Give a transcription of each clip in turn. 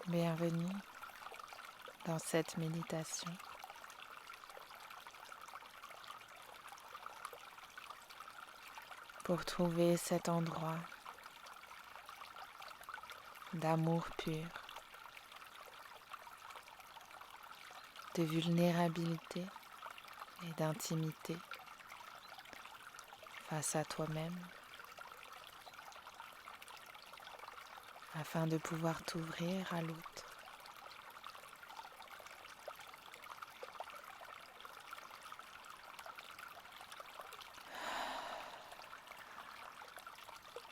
Bienvenue dans cette méditation pour trouver cet endroit d'amour pur, de vulnérabilité et d'intimité face à toi-même, afin de pouvoir t'ouvrir à l'autre.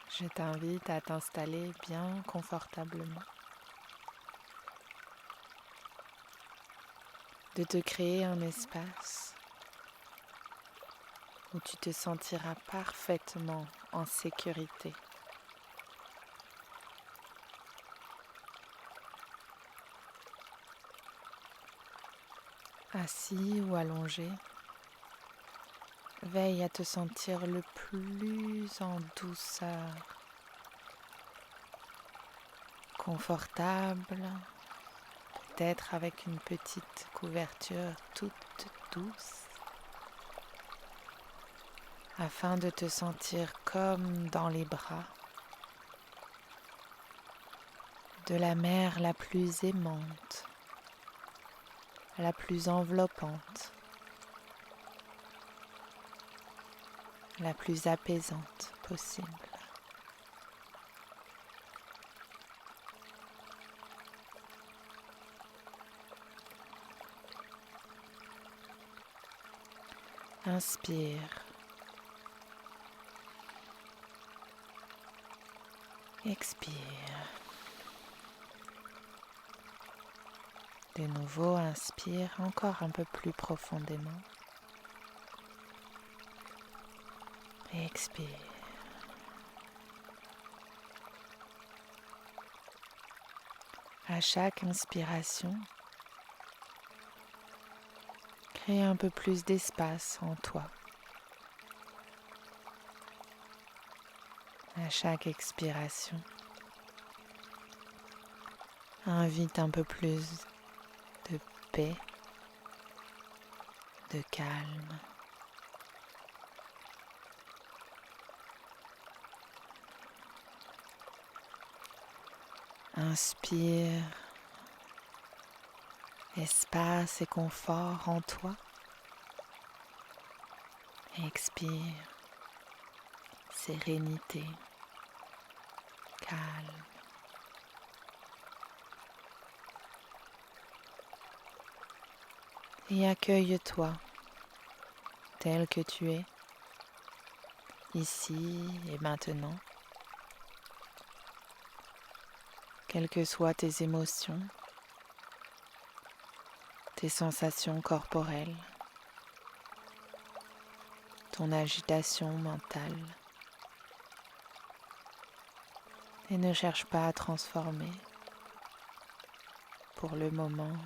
Je t'invite à t'installer bien confortablement, de te créer un espace où tu te sentiras parfaitement en sécurité. Assis ou allongé, veille à te sentir le plus en douceur, confortable, peut-être avec une petite couverture toute douce, afin de te sentir comme dans les bras de la mer la plus aimante, la plus enveloppante, la plus apaisante possible. Inspire. Expire. De nouveau, inspire encore un peu plus profondément. Et expire. À chaque inspiration, crée un peu plus d'espace en toi. À chaque expiration, invite un peu plus de paix, de calme. Inspire, espace et confort en toi. Expire, sérénité, calme. Et accueille-toi tel que tu es, ici et maintenant. Quelles que soient tes émotions, tes sensations corporelles, ton agitation mentale. Et ne cherche pas à transformer. Pour le moment,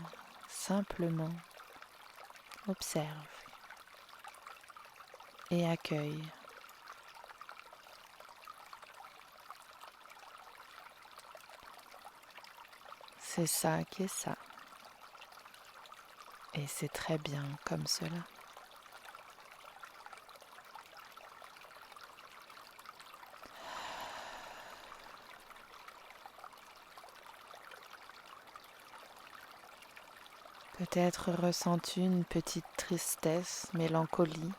simplement observe et accueille. C'est ça qui est ça. Et c'est très bien comme cela. Peut-être ressens-tu une petite tristesse, mélancolie,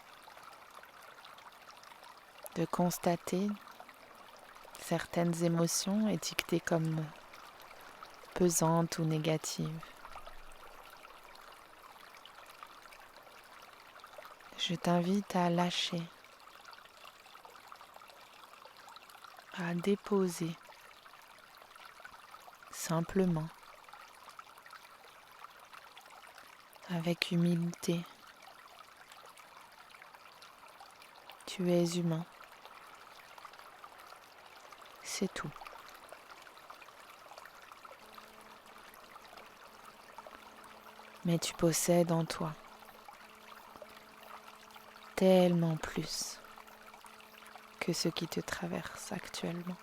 de constater certaines émotions étiquetées comme pesantes ou négatives. Je t'invite à lâcher, à déposer simplement, avec humilité. Tu es humain, c'est tout. Mais tu possèdes en toi tellement plus que ce qui te traverse actuellement.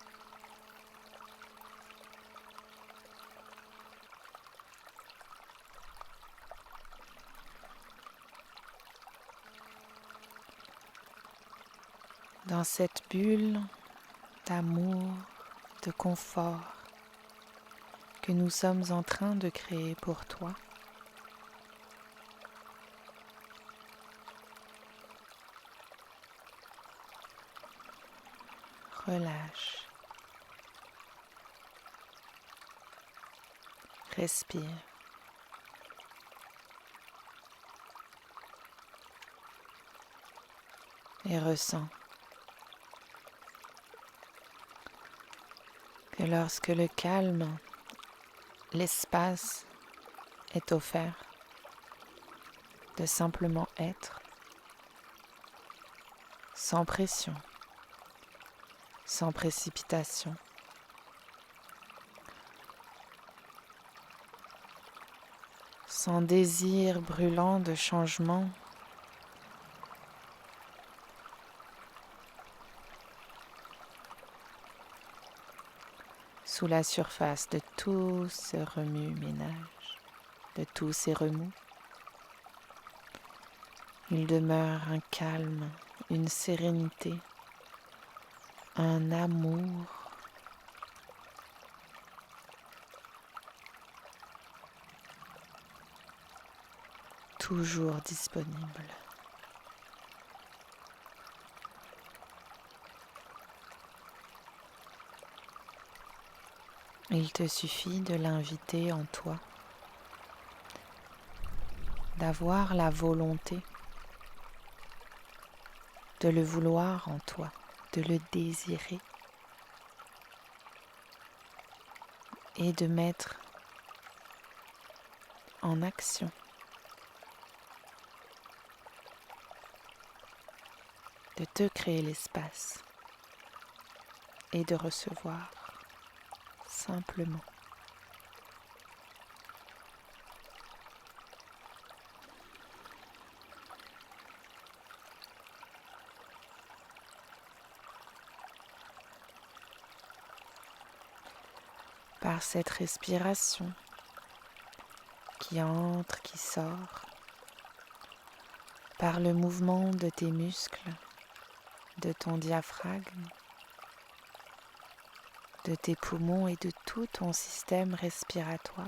dans cette bulle d'amour, de confort que nous sommes en train de créer pour toi. Relâche. Respire. Et ressens que lorsque le calme, l'espace est offert, de simplement être, sans pression, sans précipitation, sans désir brûlant de changement, sous la surface de tout ce remue-ménage, de tous ces remous, il demeure un calme, une sérénité, un amour toujours disponible. Il te suffit de l'inviter en toi, d'avoir la volonté, de le vouloir en toi, de le désirer et de mettre en action de te créer l'espace et de recevoir simplement. Par cette respiration qui entre, qui sort, par le mouvement de tes muscles, de ton diaphragme, de tes poumons et de tout ton système respiratoire.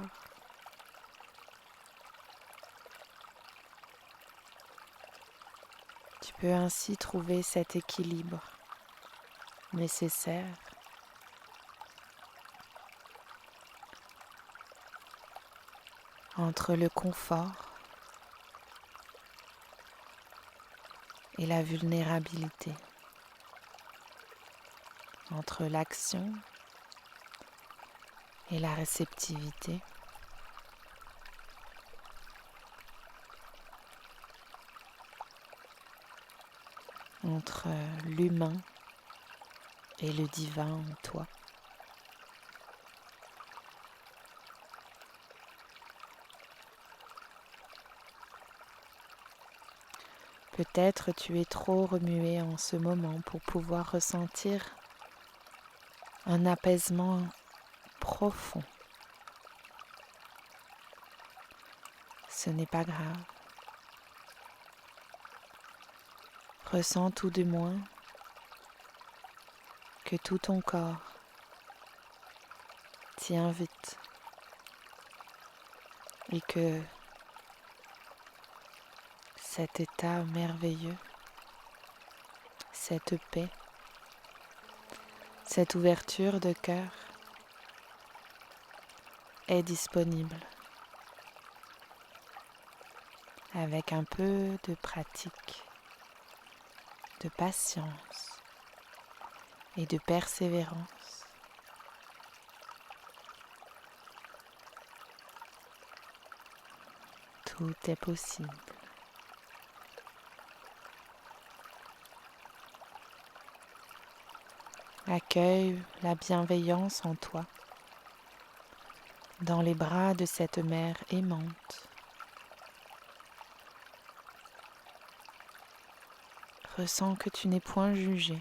Tu peux ainsi trouver cet équilibre nécessaire entre le confort et la vulnérabilité, entre l'action et la réceptivité, entre l'humain et le divin en toi. Peut-être tu es trop remué en ce moment pour pouvoir ressentir un apaisement profond. Ce n'est pas grave. Ressens tout de moins que tout ton corps t'y invite et que cet état merveilleux, cette paix, cette ouverture de cœur est disponible avec un peu de pratique, de patience et de persévérance. Tout est possible. Accueille la bienveillance en toi, dans les bras de cette mère aimante. Ressens que tu n'es point jugé,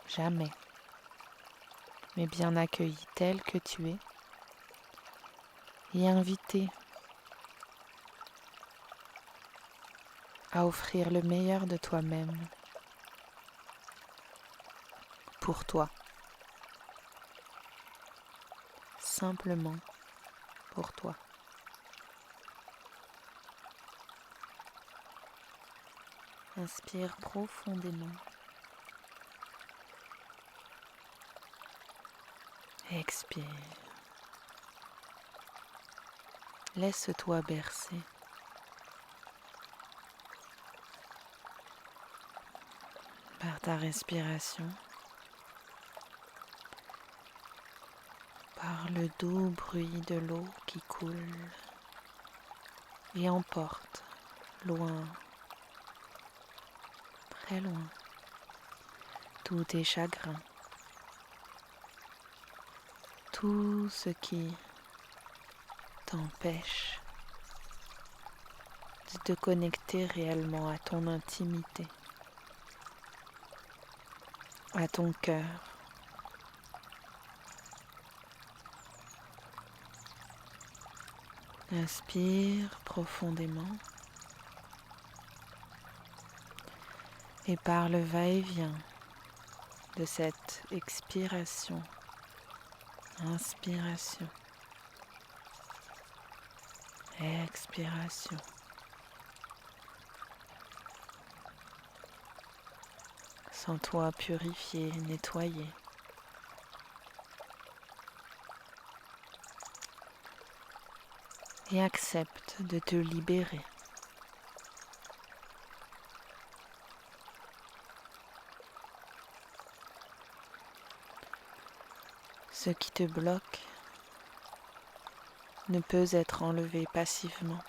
jamais, mais bien accueilli tel que tu es et invité à offrir le meilleur de toi-même pour toi. Simplement pour toi. Inspire profondément. Expire. Laisse-toi bercer. Par ta respiration, par le doux bruit de l'eau qui coule et emporte loin, très loin, tous tes chagrins, tout ce qui t'empêche de te connecter réellement à ton intimité, à ton cœur. Inspire profondément et par le va-et-vient de cette expiration, inspiration, expiration, sens-toi purifié, nettoyé. Et accepte de te libérer. Ce qui te bloque ne peut être enlevé passivement.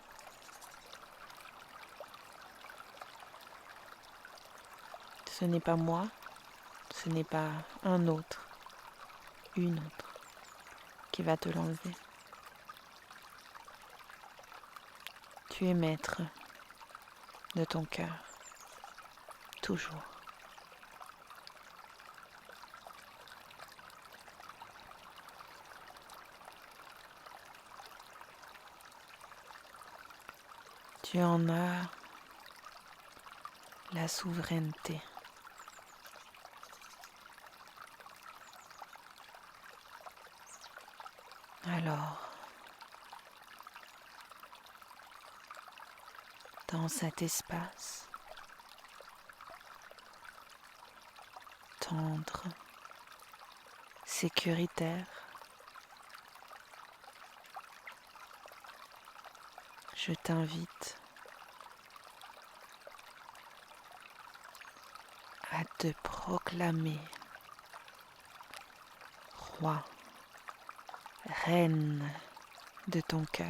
Ce n'est pas moi, ce n'est pas un autre, une autre qui va te l'enlever. Tu es maître de ton cœur, toujours. Tu en as la souveraineté. Alors, dans cet espace tendre, sécuritaire, je t'invite à te proclamer roi, reine de ton cœur.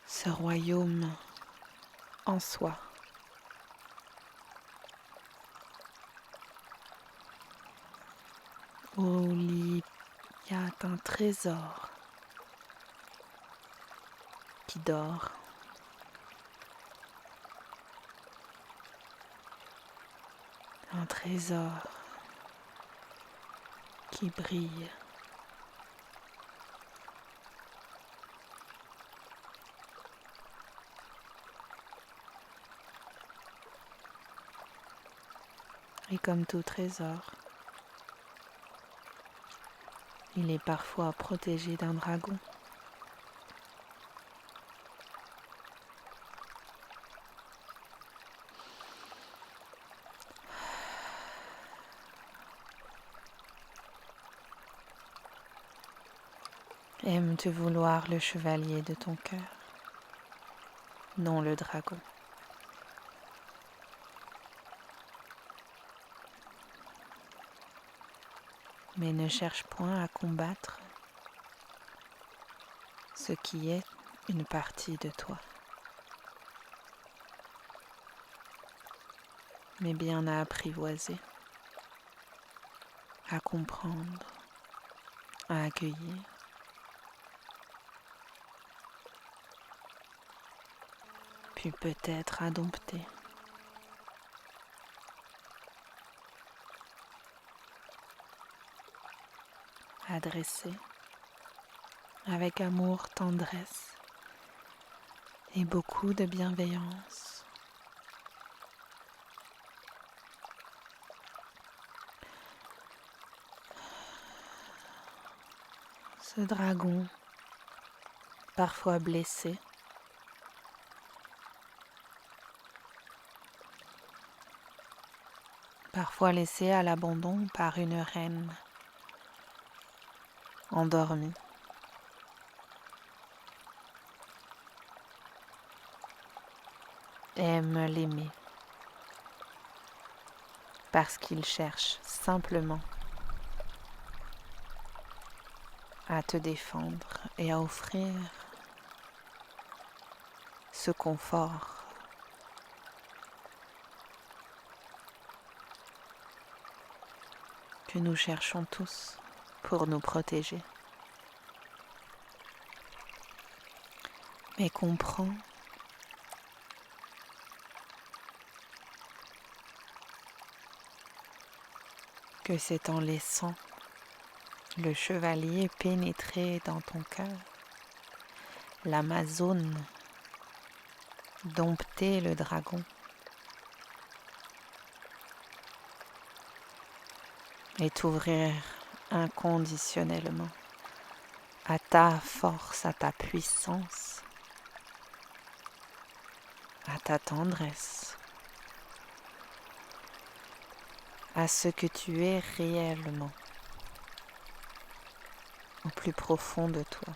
Ce royaume en soi où il y a un trésor qui dort. Un trésor qui brille. Et comme tout trésor, il est parfois protégé d'un dragon. Aime-tu vouloir le chevalier de ton cœur, non le dragon. Mais ne cherche point à combattre ce qui est une partie de toi, mais bien à apprivoiser, à comprendre, à accueillir. Puis peut-être à dompter. Adresser avec amour, tendresse, et beaucoup de bienveillance. Ce dragon, parfois blessé, parfois laissé à l'abandon par une reine endormie. Aime l'aimer parce qu'il cherche simplement à te défendre et à offrir ce confort que nous cherchons tous pour nous protéger. Mais comprends que c'est en laissant le chevalier pénétrer dans ton cœur, l'Amazone dompter le dragon et t'ouvrir inconditionnellement à ta force, à ta puissance, à ta tendresse, à ce que tu es réellement au plus profond de toi,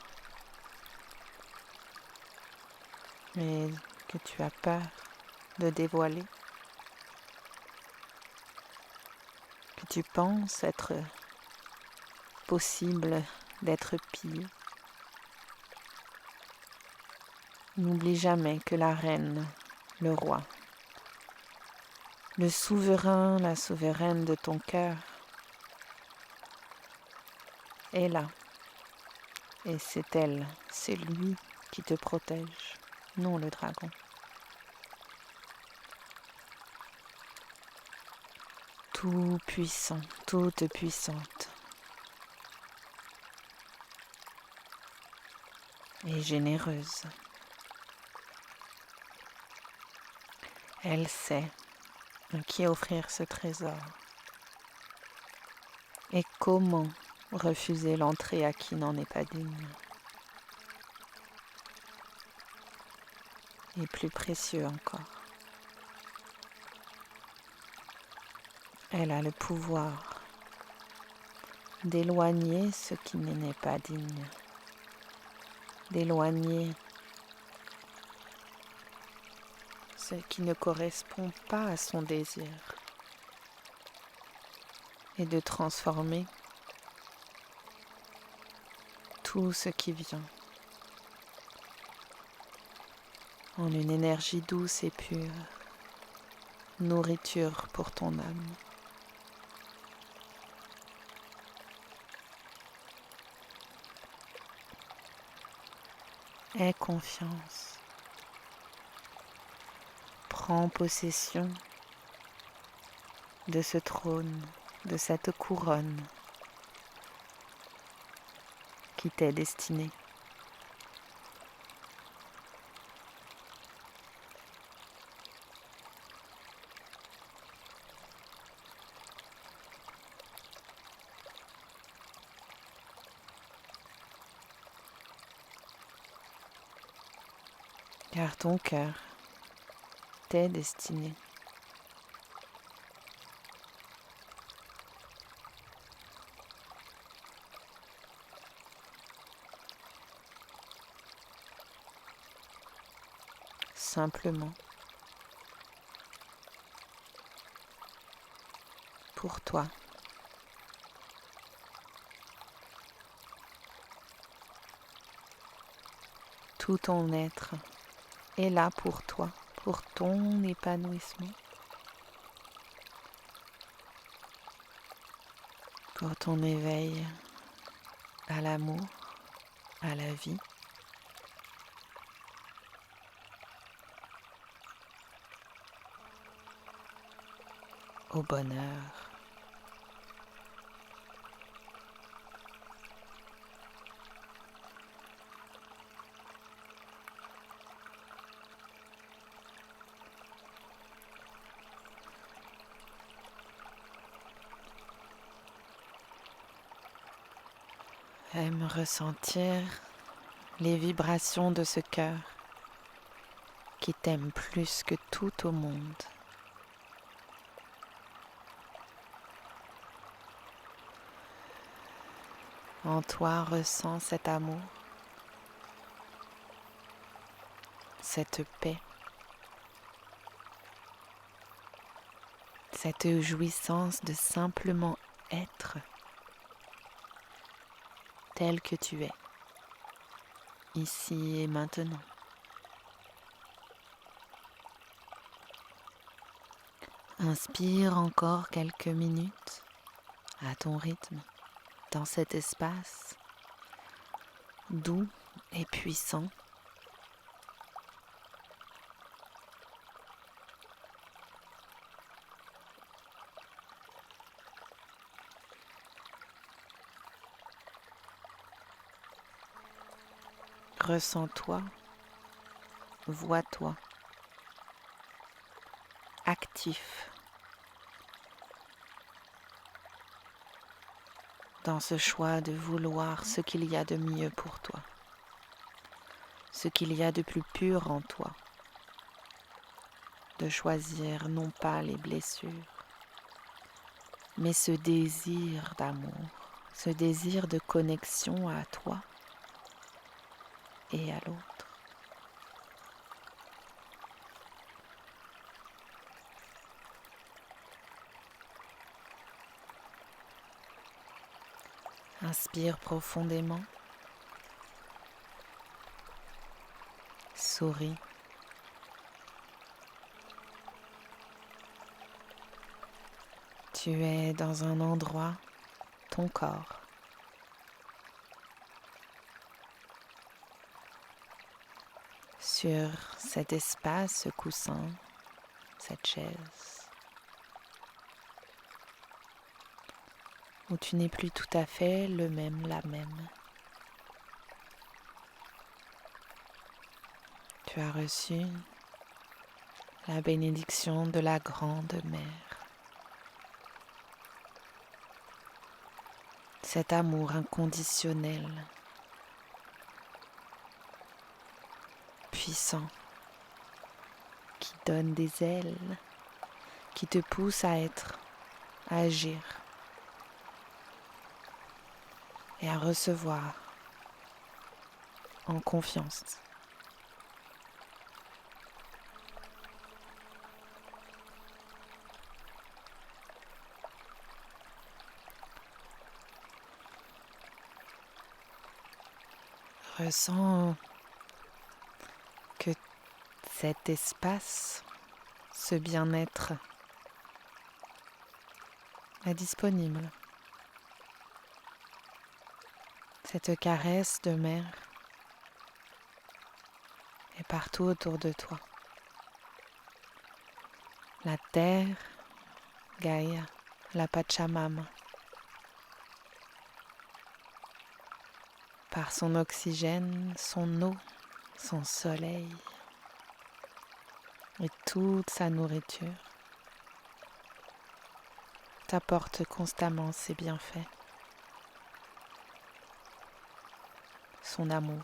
mais que tu as peur de dévoiler, que tu penses être possible d'être pire. N'oublie jamais que la reine, le roi, le souverain, la souveraine de ton cœur est là. Et c'est elle, c'est lui qui te protège, non le dragon. Tout puissant, toute puissante et généreuse. Elle sait à qui offrir ce trésor et comment refuser l'entrée à qui n'en est pas digne. Et plus précieux encore, elle a le pouvoir d'éloigner ce qui n'est pas digne, d'éloigner ce qui ne correspond pas à son désir et de transformer tout ce qui vient en une énergie douce et pure, nourriture pour ton âme. Aie confiance. Prends possession de ce trône, de cette couronne qui t'est destinée. Car ton cœur t'est destiné. Simplement pour toi. Tout ton être est là pour toi, pour ton épanouissement, pour ton éveil à l'amour, à la vie, au bonheur. Aime ressentir les vibrations de ce cœur qui t'aime plus que tout au monde. En toi, ressens cet amour, cette paix, cette jouissance de simplement être tel que tu es, ici et maintenant. Inspire encore quelques minutes à ton rythme dans cet espace doux et puissant. Ressens-toi, vois-toi, actif dans ce choix de vouloir ce qu'il y a de mieux pour toi, ce qu'il y a de plus pur en toi, de choisir non pas les blessures, mais ce désir d'amour, ce désir de connexion à toi et à l'autre. Inspire profondément, souris. Tu es dans un endroit, ton corps, sur cet espace, ce coussin, cette chaise, où tu n'es plus tout à fait le même, la même. Tu as reçu la bénédiction de la grande mère. Cet amour inconditionnel, puissant, qui donne des ailes, qui te pousse à être, à agir et à recevoir en confiance. Ressens que cet espace, ce bien-être est disponible. Cette caresse de mère est partout autour de toi. La terre, Gaïa, la Pachamama, par son oxygène, son eau, son soleil et toute sa nourriture, t'apporte constamment ses bienfaits, son amour.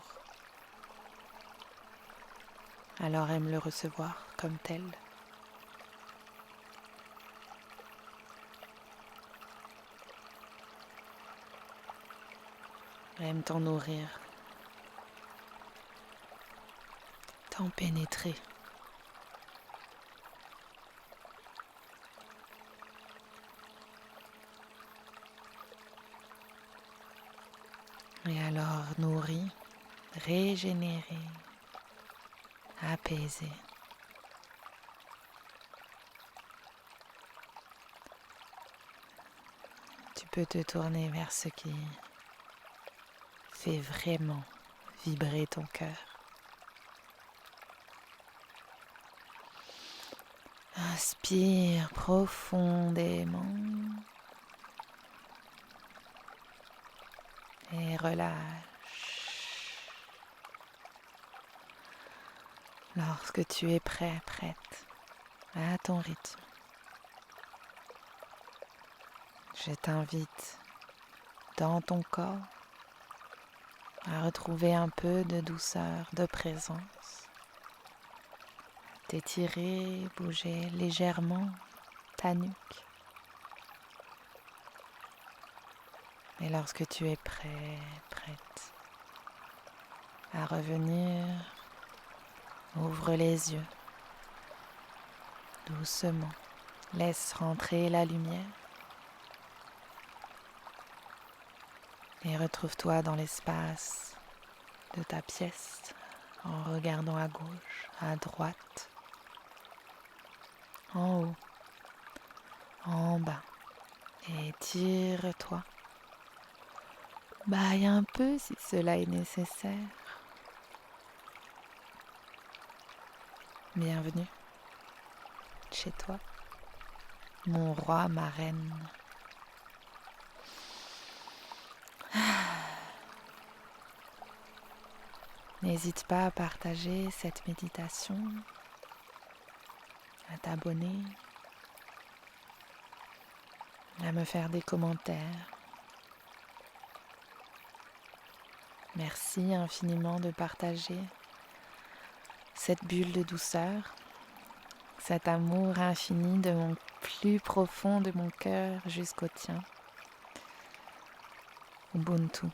Alors aime le recevoir comme tel. Aime t'en nourrir, t'en pénétrer. Et alors nourri, régénéré, apaisé. Tu peux te tourner vers ce qui fait vraiment vibrer ton cœur. Inspire profondément et relâche. Lorsque tu es prêt, prête, à ton rythme, je t'invite dans ton corps à retrouver un peu de douceur, de présence. T'étirer, bouger légèrement ta nuque. Et lorsque tu es prêt, prête à revenir, ouvre les yeux doucement. Laisse rentrer la lumière et retrouve-toi dans l'espace de ta pièce en regardant à gauche, à droite, en haut, en bas. Et tire-toi. Baille un peu si cela est nécessaire. Bienvenue chez toi, mon roi, ma reine. N'hésite pas à partager cette méditation, à t'abonner, à me faire des commentaires. Merci infiniment de partager cette bulle de douceur, cet amour infini de mon plus profond de mon cœur jusqu'au tien. Ubuntu.